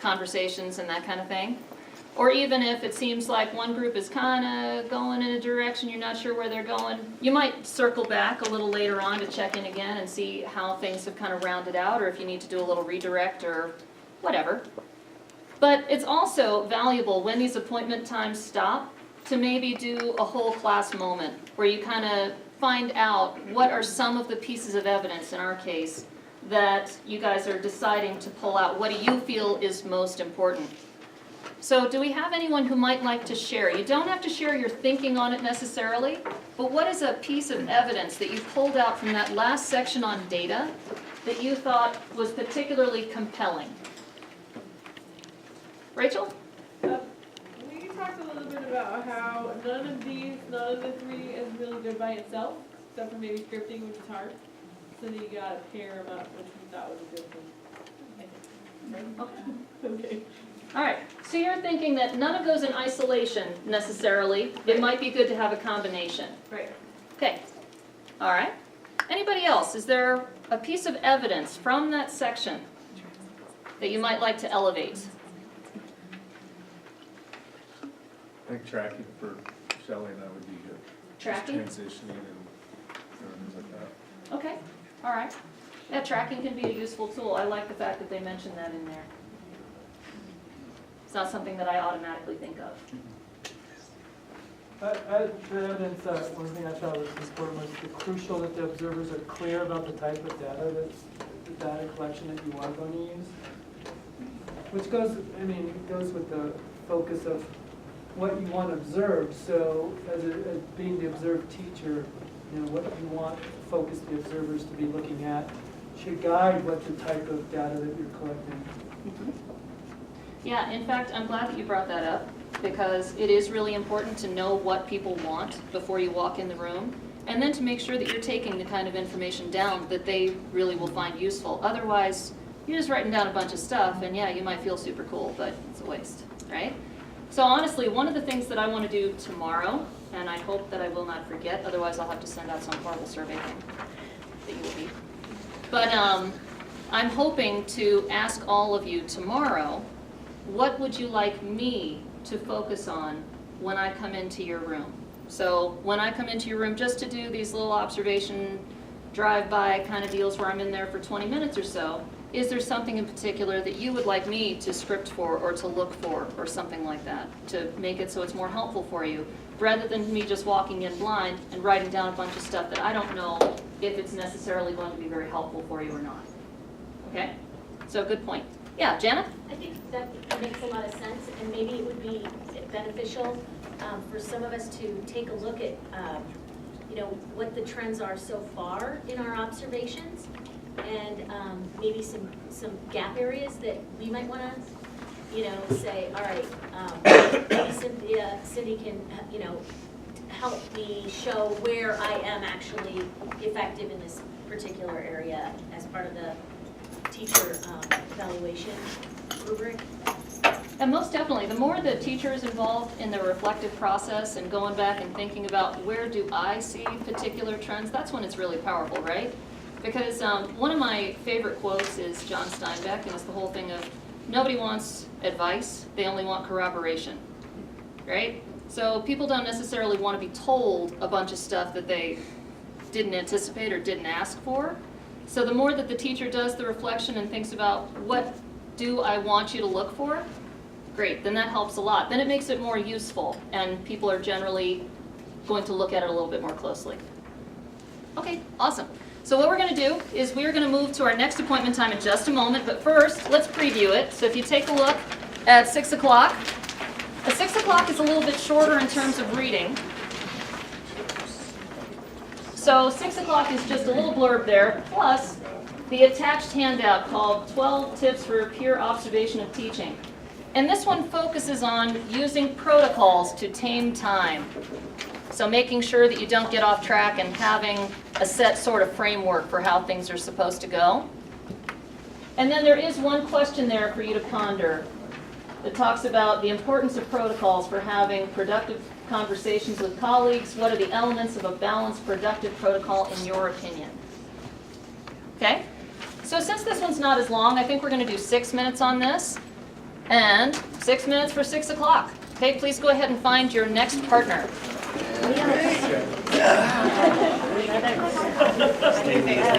conversations and that kind of thing. Or even if it seems like one group is kind of going in a direction, you're not sure where they're going, you might circle back a little later on to check in again and see how things have kind of rounded out, or if you need to do a little redirect or whatever. But it's also valuable when these appointment times stop to maybe do a whole class moment where you kind of find out what are some of the pieces of evidence, in our case, that you guys are deciding to pull out. What do you feel is most important? So do we have anyone who might like to share? You don't have to share your thinking on it necessarily, but what is a piece of evidence that you pulled out from that last section on data that you thought was particularly compelling? Rachel? We talked a little bit about how none of the three is really good by itself, except for maybe scripting, which is hard. So then you gotta pair them up, which we thought was a good thing. Right? Okay. All right, so you're thinking that none of those in isolation necessarily. It might be good to have a combination. Right. Okay, all right. Anybody else? Is there a piece of evidence from that section that you might like to elevate? I think tracking for Shelley and I would be good. Tracking? Just transitioning and things like that. Okay, all right. Yeah, tracking can be a useful tool. I like the fact that they mentioned that in there. It's not something that I automatically think of. The evidence, one thing I thought was important was the crucial that the observers are clear about the type of data the data collection that you are going to use. Which goes, it goes with the focus of what you want to observe. So as being the observed teacher, what you want to focus the observers to be looking at should guide what the type of data that you're collecting. Mm-hmm. Yeah, in fact, I'm glad that you brought that up, because it is really important to know what people want before you walk in the room, and then to make sure that you're taking the kind of information down that they really will find useful. Otherwise, you're just writing down a bunch of stuff, and yeah, you might feel super cool, but it's a waste, right? So honestly, one of the things that I want to do tomorrow, and I hope that I will not forget, otherwise I'll have to send out some horrible survey thing that you will be. But I'm hoping to ask all of you tomorrow, what would you like me to focus on when I come into your room? So when I come into your room just to do these little observation, drive-by kind of deals where I'm in there for 20 minutes or so, is there something in particular that you would like me to script for or to look for or something like that to make it so it's more helpful for you, rather than me just walking in blind and writing down a bunch of stuff that I don't know if it's necessarily going to be very helpful for you or not. Okay? So good point. Yeah, Jana? I think that makes a lot of sense, and maybe it would be beneficial for some of us to take a look at, what the trends are so far in our observations, and maybe some gap areas that we might want to, say, all right, maybe Cindy can, help me show where I am actually effective in this particular area as part of the teacher evaluation rubric. And most definitely, the more the teacher is involved in the reflective process and going back and thinking about where do I see particular trends, that's when it's really powerful, right? Because one of my favorite quotes is John Steinbeck, and it's the whole thing of nobody wants advice, they only want corroboration, right? So people don't necessarily want to be told a bunch of stuff that they didn't anticipate or didn't ask for. So the more that the teacher does the reflection and thinks about what do I want you to look for, great, then that helps a lot. Then it makes it more useful, and people are generally going to look at it a little bit more closely. Okay, awesome. So what we're going to do is we're going to move to our next appointment time in just a moment, but first, let's preview it. So if you take a look at 6 o'clock, 6 o'clock is a little bit shorter in terms of reading. So 6 o'clock is just a little blurb there, plus the attached handout called 12 Tips for Peer Observation of Teaching. And this one focuses on using protocols to tame time. So making sure that you don't get off track and having a set sort of framework for how things are supposed to go. And then there is one question there for you to ponder that talks about the importance of protocols for having productive conversations with colleagues. What are the elements of a balanced, productive protocol in your opinion? Okay? So since this one's not as long, I think we're going to do 6 minutes on this. And 6 minutes for 6 o'clock. Okay, please go ahead and find your next partner.